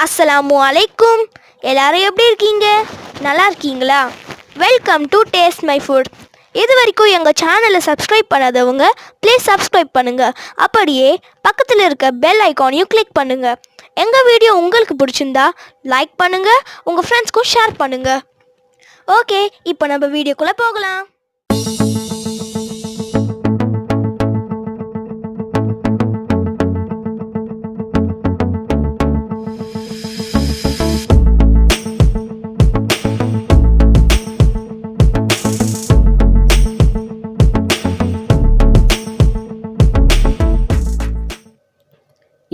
அஸ்ஸலாமு அலைக்கும். எல்லாரும் எப்படி இருக்கீங்க? நல்லா இருக்கீங்களா? Welcome to taste my foot. இது வரைக்கும் எங்கள் சேனலை சப்ஸ்கிரைப் பண்ணாதவங்க ப்ளீஸ் சப்ஸ்கிரைப் பண்ணுங்கள். அப்படியே பக்கத்தில் இருக்க பெல் ஐக்கானையும் கிளிக் பண்ணுங்கள். எங்கள் வீடியோ உங்களுக்கு பிடிச்சிருந்தா லைக் பண்ணுங்கள், உங்கள் ஃப்ரெண்ட்ஸ்க்கும் ஷேர் பண்ணுங்கள். ஓகே, இப்போ நம்ம வீடியோக்குள்ளே போகலாம்.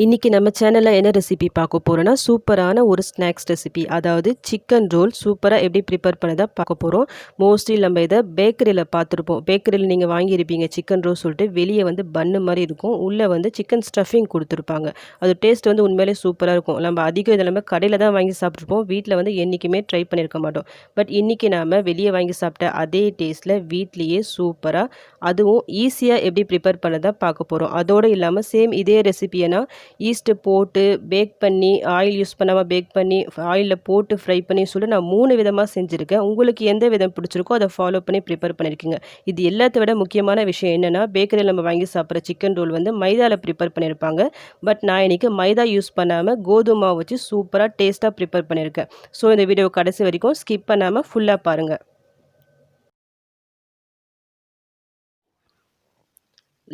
இன்றைக்கி நம்ம சேனலில் என்ன ரெசிபி பார்க்க போகிறோன்னா சூப்பரான ஒரு ஸ்நாக்ஸ் ரெசிபி, அதாவது சிக்கன் ரோல் சூப்பராக எப்படி ப்ரிப்பேர் பண்ணதை பார்க்க போகிறோம். மோஸ்ட்லி நம்ம இதை பேக்கரியில் பார்த்துருப்போம். பேக்கரியில் நீங்கள் வாங்கியிருப்பீங்க சிக்கன் ரோல் சொல்லிட்டு. வெளியே வந்து பன்னு மாதிரி இருக்கும், உள்ளே வந்து சிக்கன் ஸ்டஃபிங் கொடுத்துருப்பாங்க. அது டேஸ்ட் வந்து உண்மையிலே சூப்பராக இருக்கும். நம்ம அதிகம் இதில் நம்ம கடையில் தான் வாங்கி சாப்பிட்ருப்போம், வீட்டில் வந்து என்றைக்குமே ட்ரை பண்ணியிருக்க மாட்டோம். பட் இன்றைக்கி நாம் வெளியே வாங்கி சாப்பிட்ட அதே டேஸ்ட்டில் வீட்லேயே சூப்பராக, அதுவும் ஈஸியாக எப்படி ப்ரிப்பேர் பண்ணதை பார்க்க போகிறோம். அதோடு இல்லாமல் சேம் இதே ரெசிபியை ஈஸ்ட்டு போட்டு பேக் பண்ணி, ஆயில் யூஸ் பண்ணாமல் பேக் பண்ணி, ஆயிலில் போட்டு ஃப்ரை பண்ணி சொல்லிட்டு நான் 3 விதமாக செஞ்சுருக்கேன். உங்களுக்கு எந்த விதம் பிடிச்சிருக்கோ அதை ஃபாலோ பண்ணி ப்ரிப்பேர் பண்ணியிருக்கீங்க. இது எல்லாத்த விட முக்கியமான விஷயம் என்னென்னா, பேக்கரியில் நம்ம வாங்கி சாப்பிட்ற சிக்கன் ரோல் வந்து மைதாவில் ப்ரிப்பேர் பண்ணியிருப்பாங்க. பட் நான் இன்றைக்கி மைதா யூஸ் பண்ணாமல் கோதுமை மாவு வச்சு சூப்பராக டேஸ்ட்டாக ப்ரிப்பேர் பண்ணியிருக்கேன். ஸோ இந்த வீடியோ கடைசி வரைக்கும் ஸ்கிப் பண்ணாமல் ஃபுல்லாக பாருங்கள்.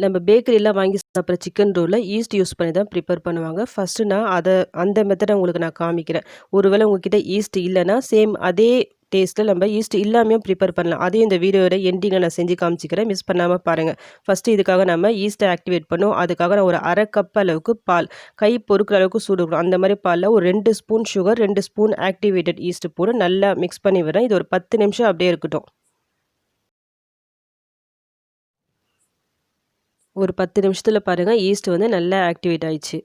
நம்ம பேக்கரியில் வாங்கி சாப்பிட்ற சிக்கன் ரோலில் ஈஸ்ட் யூஸ் பண்ணி தான் ப்ரிப்பேர் பண்ணுவாங்க. ஃபஸ்ட்டு நான் அந்த மெத்தடை உங்களுக்கு நான் காமிக்கிறேன். ஒருவேளை உங்ககிட்ட ஈஸ்ட் இல்லைன்னா சேம் அதே டேஸ்ட்டில் நம்ம ஈஸ்ட் இல்லாமையும் ப்ரிப்பேர் பண்ணலாம். அதையும் இந்த வீடியோட எண்டிங்கில் நான் செஞ்சு காமிச்சிக்கிறேன், மிஸ் பண்ணாமல் பாருங்கள். ஃபஸ்ட்டு இதுக்காக நம்ம ஈஸ்ட்டை ஆக்டிவேட் பண்ணோம். அதுக்காக நான் ஒரு அரை கப் அளவுக்கு பால், கை பொறுக்கிற அளவுக்கு சூடு இருக்கணும். அந்த மாதிரி பாலில் ஒரு 2 spoon sugar, 2 spoon activated yeast போட்டு நல்லா மிக்ஸ் பண்ணி விடுறேன். இது ஒரு 10 நிமிஷம் அப்படியே இருக்கட்டும். ஒரு 10 நிமிஷத்தில் பாருங்கள் ஈஸ்ட் வந்து நல்லா ஆக்டிவேட் ஆயிடுச்சு.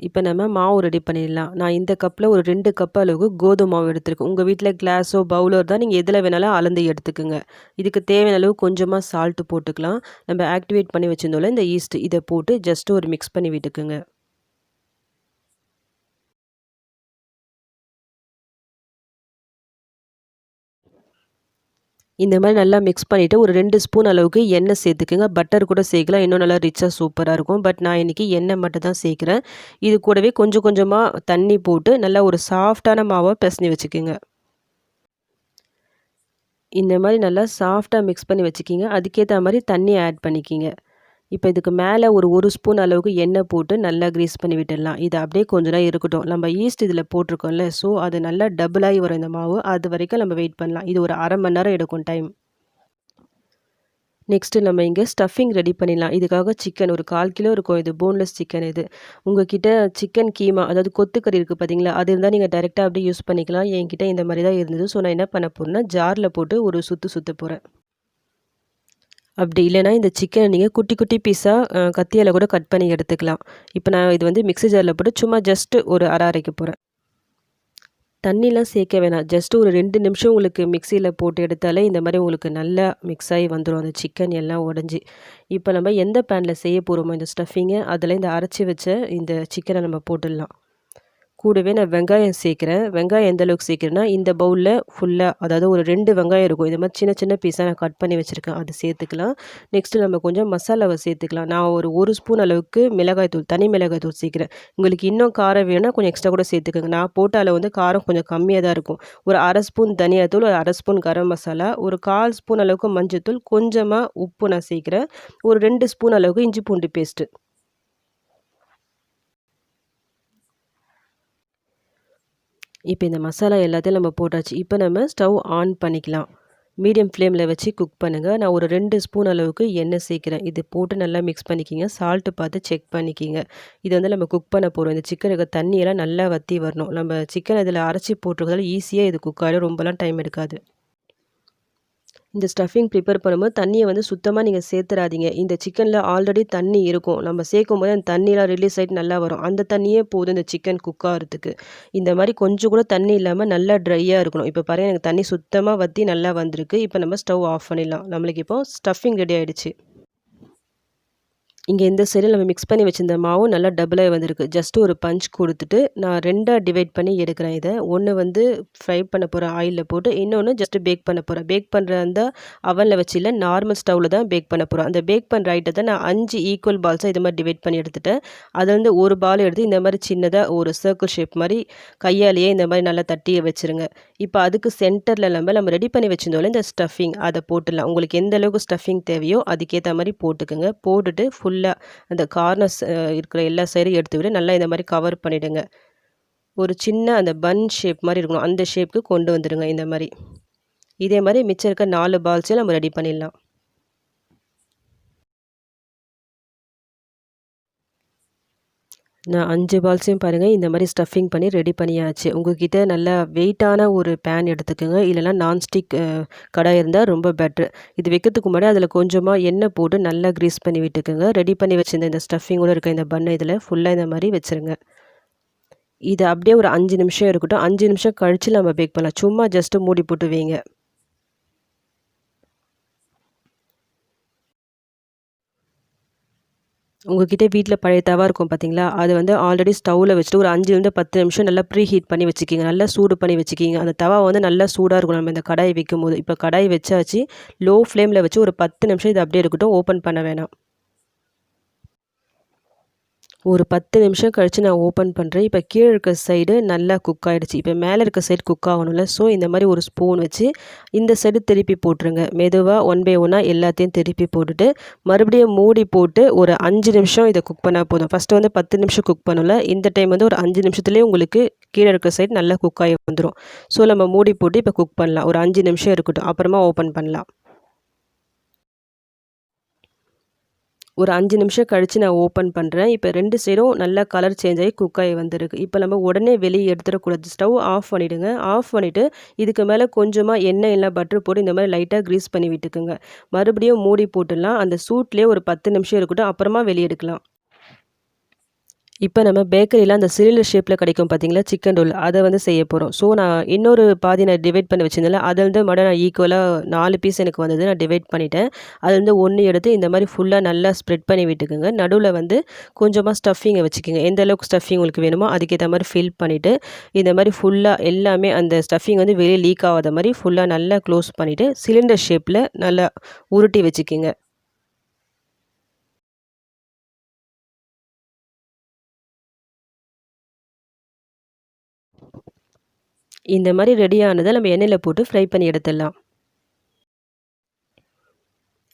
இப்போ நம்ம மாவு ரெடி பண்ணிடலாம். நான் இந்த கப்பில் ஒரு 2 கப் அளவுக்கு கோதுமை மாவு எடுத்துருக்கேன். உங்கள் வீட்டில் கிளாஸோ பவுலோ தான் நீங்கள் எதில் வேணாலும் அளந்து எடுத்துக்கோங்க. இதுக்கு தேவையான அளவு கொஞ்சமாக சால்ட்டு போட்டுக்கலாம். நம்ம ஆக்டிவேட் பண்ணி வச்சுருந்தோம்ல இந்த ஈஸ்ட், இதை போட்டு ஜஸ்ட்டு ஒரு மிக்ஸ் பண்ணி விட்டுக்குங்க. இந்த மாதிரி நல்லா மிக்ஸ் பண்ணிவிட்டு ஒரு 2 ஸ்பூன் அளவுக்கு எண்ணெய் சேர்த்துக்குங்க. பட்டர் கூட சேர்க்கலாம், இன்னும் நல்லா ரிச்சாக சூப்பராக இருக்கும். பட் நான் இன்றைக்கி எண்ணெய் மட்டும் தான் சேர்க்குறேன். இது கூடவே கொஞ்சம் கொஞ்சமாக தண்ணி போட்டு நல்லா ஒரு சாஃப்டான மாவை பிசைஞ்சு வச்சுக்கோங்க. இந்த மாதிரி நல்லா சாஃப்டாக மிக்ஸ் பண்ணி வச்சுக்கிங்க. அதுக்கேற்ற மாதிரி தண்ணி ஆட் பண்ணிக்கிங்க. இப்போ இதுக்கு மேலே ஒரு ஸ்பூன் அளவுக்கு எண்ணெய் போட்டு நல்லா க்ரீஸ் பண்ணி விட்டுடலாம். இது அப்படியே கொஞ்ச நேரம் இருக்கட்டும். நம்ம ஈஸ்ட் இதில் போட்டிருக்கோம்ல, ஸோ அது நல்லா டபுளாகி வரும் இந்த மாவு. அது வரைக்கும் நம்ம வெயிட் பண்ணலாம். இது ஒரு அரை மணி நேரம் எடுக்கும் டைம். நெக்ஸ்ட்டு நம்ம இங்கே ஸ்டஃபிங் ரெடி பண்ணிடலாம். இதுக்காக சிக்கன் ஒரு 1/4 கிலோ இருக்கும். இது போன்லெஸ் சிக்கன். இது உங்ககிட்ட சிக்கன் கீமா, அதாவது கொத்துக்கறி இருக்குது பார்த்தீங்களா, அது இருந்தால் நீங்கள் டைரெக்டாக அப்படியே யூஸ் பண்ணிக்கலாம். என்கிட்ட இந்த மாதிரி தான் இருந்தது. ஸோ நான் என்ன பண்ண போகிறேன்னா, ஜாரில் போட்டு ஒரு சுற்ற போகிறேன். அப்படி இல்லைனா இந்த சிக்கனை நீங்கள் குட்டி குட்டி பீஸாக கத்தியால் கூட கட் பண்ணி எடுத்துக்கலாம். இப்போ நான் இது வந்து மிக்ஸி ஜாரில் போட்டு சும்மா ஜஸ்ட்டு ஒரு அரைக்க போகிறேன். தண்ணிலாம் சேர்க்க வேணாம். ஜஸ்ட்டு ஒரு 2 நிமிஷம் உங்களுக்கு மிக்சியில் போட்டு எடுத்தாலே இந்த மாதிரி உங்களுக்கு நல்லா மிக்ஸ் ஆகி வந்துடும், அந்த சிக்கன் எல்லாம் உடஞ்சி. இப்போ நம்ம எந்த பேனில் செய்ய போகிறோமோ இந்த ஸ்டஃபிங்கை, அதில் இந்த அரைச்சி வச்ச இந்த சிக்கனை நம்ம போட்டுடலாம். கூடவே நான் வெங்காயம் சேர்க்குறேன். வெங்காயம் எந்த அளவுக்கு சேர்க்குறேன்னா, இந்த பவுலில் ஃபுல்லாக, அதாவது ஒரு 2 வெங்காயம் இருக்கும். இது மாதிரி சின்ன சின்ன பீஸாக நான் கட் பண்ணி வச்சுருக்கேன், அது சேர்த்துக்கலாம். நெக்ஸ்ட்டு நம்ம கொஞ்சம் மசாலாவை சேர்த்துக்கலாம். நான் ஒரு ஸ்பூன் அளவுக்கு மிளகாய்த்தூள், தனி மிளகாய்த்தூள் சேர்க்குறேன். உங்களுக்கு இன்னும் காரம் வேணும்னா கொஞ்சம் எக்ஸ்ட்ரா கூட சேர்த்துக்கோங்க. நான் போட்ட அளவு வந்து காரம் கொஞ்சம் கம்மியாக தான் இருக்கும். ஒரு அரை ஸ்பூன் தனியாத்தூள், ஒரு அரை ஸ்பூன் கரம் மசாலா, ஒரு 1/4 ஸ்பூன் அளவுக்கு மஞ்சத்தூள், கொஞ்சமாக உப்பு நான் சேர்க்குறேன். ஒரு 2 ஸ்பூன் அளவுக்கு இஞ்சி பூண்டு பேஸ்ட்டு. இப்போ இந்த மசாலா எல்லாத்தையும் நம்ம போட்டாச்சு. இப்போ நம்ம ஸ்டவ் ஆன் பண்ணிக்கலாம். மீடியம் ஃப்ளேமில் வச்சு குக் பண்ணுங்கள். நான் ஒரு 2 ஸ்பூன் அளவுக்கு எண்ணெய் சேர்க்குறேன். இது போட்டு நல்லா மிக்ஸ் பண்ணிக்கிங்க. சால்ட்டு பார்த்து செக் பண்ணிக்கிங்க. இது வந்து நம்ம குக் பண்ண போகிறோம். இந்த சிக்கனுக்கு தண்ணியெல்லாம் நல்லா வற்றி வரணும். நம்ம சிக்கன் இதில் அரைச்சி போட்டிருக்கிறதால ஈஸியாக இது குக் ஆகிடும், ரொம்பலாம் டைம் எடுக்காது. இந்த ஸ்டஃபிங் ப்ரிப்பேர் பண்ணும்போது தண்ணியை வந்து சுத்தமாக நீங்கள் சேர்த்துறாதீங்க. இந்த சிக்கனில் ஆல்ரெடி தண்ணி இருக்கும். நம்ம சேர்க்கும்போது அந்த தண்ணியெலாம் ரிலீஸ் ஆகிட்டு நல்லா வரும். அந்த தண்ணியே போதும் இந்த சிக்கன் குக் ஆகிறதுக்கு. இந்த மாதிரி கொஞ்சம் கூட தண்ணி இல்லாமல் நல்லா ட்ரையாக இருக்கணும். இப்போ பாருங்கள், எனக்கு தண்ணி சுத்தமாக வற்றி நல்லா வந்திருக்கு. இப்போ நம்ம ஸ்டவ் ஆஃப் பண்ணிடலாம். நம்மளுக்கு இப்போ ஸ்டஃபிங் ரெடி ஆகிடுச்சு. இங்கே இந்த சைடில் நம்ம மிக்ஸ் பண்ணி வச்சிருந்த மாவும் நல்லா டபுளாக வந்திருக்கு. ஜஸ்ட்டு ஒரு பஞ்ச் கொடுத்துட்டு நான் 2ஆ டிவைட் பண்ணி எடுக்கிறேன் இதை. ஒன்று வந்து ஃப்ரை பண்ண போகிறேன் ஆயிலில் போட்டு, இன்னொன்று ஜஸ்ட்டு பேக் பண்ண போகிறேன். பேக் பண்ணுறதா இருந்தால் அவனில் வச்சு இல்லை, நார்மல் ஸ்டவ்வில் தான் பேக் பண்ண போகிறேன். அந்த பேக் பண்ணுற ஐட்டத்தை நான் 5 ஈக்குவல் பால்ஸாக இது மாதிரி டிவைட் பண்ணி எடுத்துட்டேன். அதுலேருந்து ஒரு பால் எடுத்து இந்த மாதிரி சின்னதாக ஒரு சர்க்கிள் ஷேப் மாதிரி கையாலேயே இந்த மாதிரி நல்லா தட்டி வச்சுருங்க. இப்போ அதுக்கு சென்டரில் நம்ம ரெடி பண்ணி வச்சிருந்தோம்ல இந்த ஸ்டஃபிங், அதை போட்டுடலாம். உங்களுக்கு எந்த அளவுக்கு ஸ்டஃபிங் தேவையோ அதுக்கேற்ற மாதிரி போட்டுக்குங்க. போட்டுட்டு ஃபுல்லாக அந்த கார்னர்ஸ் இருக்கிற எல்லா சைடும் எடுத்து விட நல்லா இந்த மாதிரி கவர் பண்ணிவிடுங்க. ஒரு சின்ன அந்த பன் ஷேப் மாதிரி இருக்கணும், அந்த ஷேப்புக்கு கொண்டு வந்துடுங்க. இந்த மாதிரி இதே மாதிரி மிச்சம் இருக்க 4 பால்ஸையும் நம்ம ரெடி பண்ணிடலாம். நான் 5 பால்ஸையும் பாருங்கள் இந்த மாதிரி ஸ்டஃபிங் பண்ணி ரெடி பண்ணியாச்சு. உங்கள்கிட்ட நல்லா வெயிட்டான ஒரு பேன் எடுத்துக்கோங்க, இல்லைனா நான்ஸ்டிக் கடாய் இருந்தால் ரொம்ப பெட்ரு. இது வைக்கிறதுக்கு முன்னாடி அதில் கொஞ்சமாக எண்ணெய் போட்டு நல்லா க்ரீஸ் பண்ணி விட்டுக்குங்க. ரெடி பண்ணி வச்சுருந்த இந்த ஸ்டஃபிங்கோடு இருக்க இந்த பண்ணை இதில் ஃபுல்லாக இந்த மாதிரி வச்சுருங்க. இது அப்படியே ஒரு 5 நிமிஷம் இருக்கட்டும். 5 நிமிஷம் கழித்து நம்ம பேக் பண்ணலாம். சும்மா ஜஸ்ட்டு மூடி போட்டு வைங்க. உங்ககிட்ட வீட்டில் பழைய தவா இருக்கும் பார்த்தீங்களா, அது வந்து ஆல்ரெடி ஸ்டவ்வில் வச்சுட்டு ஒரு 5லேருந்து 10 நிமிஷம் நல்லா ப்ரீ ஹீட் பண்ணி வச்சுக்கிங்க. நல்லா சூடு பண்ணி வச்சுக்கிங்க. அந்த தவா வந்து நல்லா சூடாக இருக்கணும் நம்ம இந்த கடாய் வைக்கும்போது. இப்போ கடாய் வச்சாச்சு. லோ ஃப்ளேமில் வச்சு ஒரு 10 நிமிஷம் இது அப்படியே இருக்கட்டும். ஓப்பன் பண்ண வேணாம். ஒரு 10 நிமிஷம் கழித்து நான் ஓப்பன் பண்ணுறேன். இப்போ கீழே இருக்க சைடு நல்லா குக் ஆகிடுச்சு. இப்போ மேலே இருக்க சைடு குக் ஆகணும்ல, ஸோ இந்த மாதிரி ஒரு ஸ்பூன் வச்சு இந்த சைடு திருப்பி போட்டுருங்க. மெதுவாக 1 பை 1 எல்லாத்தையும் திருப்பி போட்டுட்டு மறுபடியும் மூடி போட்டு ஒரு 5 நிமிஷம் இதை குக் பண்ணால் போதும். ஃபஸ்ட்டு வந்து 10 நிமிஷம் குக் பண்ணல, இந்த டைம் வந்து ஒரு 5 நிமிஷத்துலேயே உங்களுக்கு கீழே இருக்க சைடு நல்லா குக் ஆகி வந்துடும். ஸோ நம்ம மூடி போட்டு இப்போ குக் பண்ணலாம். ஒரு 5 நிமிஷம் இருக்கட்டும், அப்புறமா ஓப்பன் பண்ணலாம். ஒரு 5 நிமிஷம் கழித்து நான் ஓப்பன் பண்ணுறேன். இப்போ 2 சைடும் நல்லா கலர் சேஞ்ச் ஆகி குக் ஆகி வந்திருக்கு. இப்போ நம்ம உடனே வெளியே எடுத்துடக்கூடாது. ஸ்டவ் ஆஃப் பண்ணிவிடுங்க. ஆஃப் பண்ணிவிட்டு இதுக்கு மேலே கொஞ்சமாக எண்ணெய் இல்லை பட்டர் போட்டு இந்த மாதிரி லைட்டாக க்ரீஸ் பண்ணி விட்டுக்குங்க. மறுபடியும் மூடி போட்டுடலாம். அந்த சூட்லேயே ஒரு 10 நிமிஷம் இருக்கட்டும், அப்புறமா வெளியே எடுக்கலாம். இப்போ நம்ம பேக்கரியில் அந்த சிலிண்டர் ஷேப்பில் கிடைக்கும் பார்த்தீங்களா சிக்கன் ரோல், அதை வந்து செய்ய போகிறோம். ஸோ நான் இன்னொரு பாதி நான் டிவைட் பண்ணி வச்சிருந்தேன்ல, அதுலேருந்து நான் ஈக்குவலாக 4 பீஸ் எனக்கு வந்தது. நான் டிவைட் பண்ணிட்டேன். அதுலேருந்து 1 எடுத்து இந்த மாதிரி ஃபுல்லாக நல்லா ஸ்ப்ரெட் பண்ணி விட்டுக்குங்க. நடுவில் வந்து கொஞ்சமாக ஸ்டஃபிங்கை வச்சுக்கோங்க. எந்த அளவுக்கு ஸ்டஃபிங் உங்களுக்கு வேணுமோ அதுக்கேற்ற மாதிரி ஃபில் பண்ணிவிட்டு இந்த மாதிரி ஃபுல்லாக எல்லாமே அந்த ஸ்டஃபிங் வந்து வெளியே லீக் ஆகாத மாதிரி ஃபுல்லாக நல்லா க்ளோஸ் பண்ணிவிட்டு சிலிண்டர் ஷேப்பில் நல்லா உருட்டி வச்சுக்கிங்க. இந்த மாதிரி ரெடியானதை நம்ம எண்ணெயில் போட்டு ஃப்ரை பண்ணி எடுத்துடலாம்.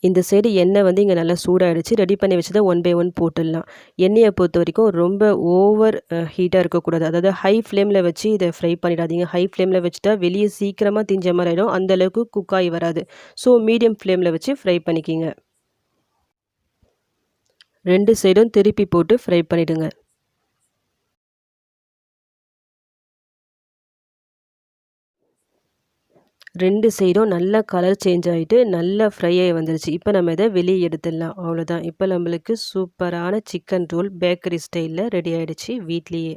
இந்த சைடு எண்ணெய் வந்து இங்கே நல்லா சூடாகிடுச்சு. ரெடி பண்ணி வச்சதை 1 பை 1 போட்டுடலாம். எண்ணெயை பொறுத்த வரைக்கும் ரொம்ப ஓவர் ஹீட்டாக இருக்கக்கூடாது. அதாவது ஹை ஃப்ளேமில் வச்சு இதை ஃப்ரை பண்ணிடாதீங்க. ஹை ஃப்ளேமில் வச்சுட்டா வெளியே சீக்கிரமாக திஞ்ச மாதிரி ஆகிடும். அந்தளவுக்கு குக் ஆகி வராது. ஸோ மீடியம் ஃப்ளேமில் வச்சு ஃப்ரை பண்ணிக்கிங்க. 2 சைடும் திருப்பி போட்டு ஃப்ரை பண்ணிவிடுங்க. 2 சைடும் நல்லா கலர் சேஞ்ச் ஆகிட்டு நல்லா ஃப்ரை ஆகி வந்துருச்சு. இப்போ நம்ம இதை வெளியே எடுத்துடலாம். அவ்வளோதான். இப்போ நம்மளுக்கு சூப்பரான சிக்கன் ரோல் பேக்கரி ஸ்டைலில் ரெடி ஆகிடுச்சு வீட்லேயே.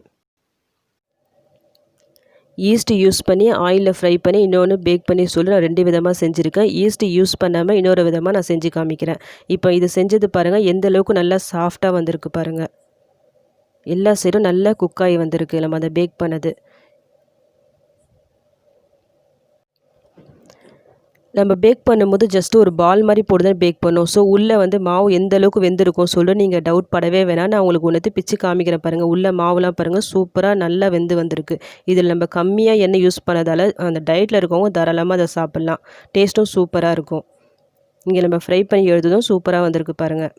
ஈஸ்ட் யூஸ் பண்ணி ஆயிலில் ஃப்ரை பண்ணி இன்னொன்று பேக் பண்ணி சொல்லி நான் 2 விதமாக செஞ்சுருக்கேன். ஈஸ்ட் யூஸ் பண்ணாமல் இன்னொரு விதமாக நான் செஞ்சு காமிக்கிறேன். இப்போ இது செஞ்சது பாருங்கள் எந்த அளவுக்கு நல்லா சாஃப்டாக வந்திருக்கு பாருங்கள். எல்லா சைடும் நல்லா குக் ஆகி வந்திருக்கு நம்ம அதை பேக் பண்ணது. நம்ம பேக் பண்ணும்போது ஜஸ்ட் ஒரு பால் மாதிரி போட்டு தான் பேக் பண்ணோம். ஸோ உள்ளே வந்து மாவு எந்த அளவுக்கு வெந்திருக்கும் சொல்லிட்டு நீங்கள் டவுட் படவே வேணாம். நான் உங்களுக்கு ஒன்று பிச்சு காமிக்கிறேன் பாருங்கள். உள்ளே மாவுலாம் பாருங்கள் சூப்பராக நல்லா வெந்து வந்திருக்கு. இதில் நம்ம கம்மியாக எண்ணெய் யூஸ் பண்ணதால் அந்த டயட்டில் இருக்கவங்க தாராளமாக அதை சாப்பிட்லாம். டேஸ்ட்டும் சூப்பராக இருக்கும். இங்கே நம்ம ஃப்ரை பண்ணி எடுத்ததும் சூப்பராக வந்திருக்கு பாருங்கள்.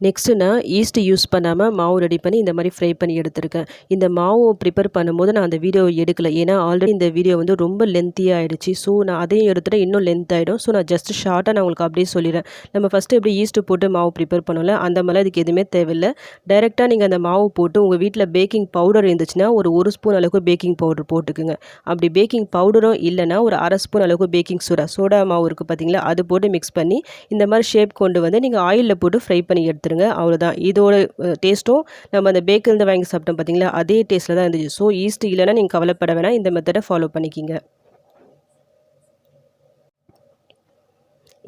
நெக்ஸ்ட்டு நான் ஈஸ்ட் யூஸ் பண்ணாமல் மாவு ரெடி பண்ணி இந்த மாதிரி ஃப்ரை பண்ணி எடுத்திருக்கேன். இந்த மாவு ப்ரிப்பேர் பண்ணும்போது நான் அந்த வீடியோ எடுக்கலை. ஏன்னா ஆல்ரெடி இந்த வீடியோ வந்து ரொம்ப லென்த்தியாக ஆகிடுச்சு. ஸோ நான் அதையும் எடுத்துகிட்டு இன்னும் லென்த் ஆகிடும். ஸோ நான் ஜஸ்ட் ஷார்ட்டாக நான் உங்களுக்கு அப்படியே சொல்லிடுறேன். நம்ம ஃபஸ்ட்டு எப்படி ஈஸ்ட்டு போட்டு மாவு ப்ரிப்பேர் பண்ணோம்ல, அந்த மாதிரிலாம் இதுக்கு எதுவுமே தேவையில்லை. டைரெக்டாக நீங்கள் அந்த மாவு போட்டு உங்கள் வீட்டில் பேக்கிங் பவுடர் இருந்துச்சுன்னா ஒரு 1 ஸ்பூன் அளவுக்கு பேக்கிங் பவுடர் போட்டுக்குங்க. அப்படி பேக்கிங் பவுடரும் இல்லைனா ஒரு 1/2 ஸ்பூன் அளவுக்கு பேக்கிங் சோடா மாவு இருக்குது பார்த்தீங்களா, அது போட்டு மிக்ஸ் பண்ணி இந்த மாதிரி ஷேப் கொண்டு வந்து நீங்கள் ஆயிலில் போட்டு ஃப்ரை பண்ணி எடுத்துருங்க. அவ்வளோதான். இதோட டேஸ்ட்டும் நம்ம அந்த பேக்கரிலேருந்து வாங்கி சாப்பிட்டோம் பார்த்தீங்களா, அதே டேஸ்ட்டில் தான் இருந்துச்சு. ஸோ ஈஸ்ட் இல்லைன்னா நீங்கள் கவலைப்பட வேணாம். இந்த மெத்தடை ஃபாலோ பண்ணிக்கிங்க.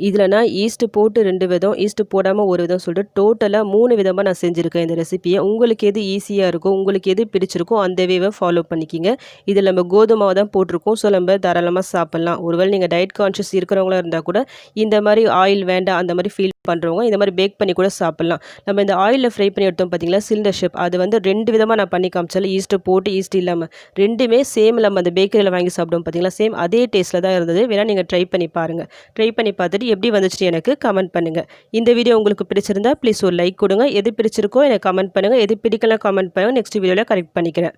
இதில் நான் ஈஸ்ட்டு போட்டு 2 விதம், ஈஸ்ட்டு போடாமல் ஒரு விதம் சொல்லிட்டு டோட்டலாக 3 விதமாக நான் செஞ்சுருக்கேன் இந்த ரெசிப்பியை. உங்களுக்கு எது ஈஸியாக இருக்கோ, உங்களுக்கு எது பிடிச்சிருக்கோ அந்த வேவை ஃபாலோ பண்ணிக்கிங்க. இதில் நம்ம கோதுமாவை தான் போட்டிருக்கோம். ஸோ நம்ம தாராளமாக சாப்பிட்லாம். ஒருவேளை நீங்கள் டயட் கான்ஷியஸ் இருக்கிறவங்களா இருந்தால் கூட இந்த மாதிரி ஆயில் வேண்டாம் அந்த மாதிரி ஃபீல் பண்ணுறவங்க இந்த மாதிரி பேக் பண்ணி கூட சாப்பிட்லாம். நம்ம இந்த ஆயிலில் ஃப்ரை பண்ணி எடுத்தோம் பார்த்தீங்களா, சிலிண்டர் ஷேப், அது வந்து 2 விதமாக நான் பண்ணி காமிச்சாலும் ஈஸ்ட்டு போட்டு ஈஸ்ட் இல்லாமல் 2மே சேம். நம்ம அந்த பேக்கரியில் வாங்கி சாப்பிடுவோம் பார்த்தீங்களா, சேம் அதே டேஸ்ட்டில் தான் இருந்தது. வேணால் நீங்கள் ட்ரை பண்ணி பாருங்கள். ட்ரை பண்ணி பார்த்துட்டு எப்படி வந்துச்சுன்னு எனக்கு கமெண்ட் பண்ணுங்கள். இந்த வீடியோ உங்களுக்கு பிடிச்சிருந்தா ப்ளீஸ் ஒரு லைக் கொடுங்க. எது பிடிச்சிருக்கோ எனக்கு கமெண்ட் பண்ணுங்கள். எது பிடிக்கலாம் கமெண்ட் பண்ணுங்கள். நெக்ஸ்ட் வீடியோவில் கரெக்ட் பண்ணிக்கிறேன்.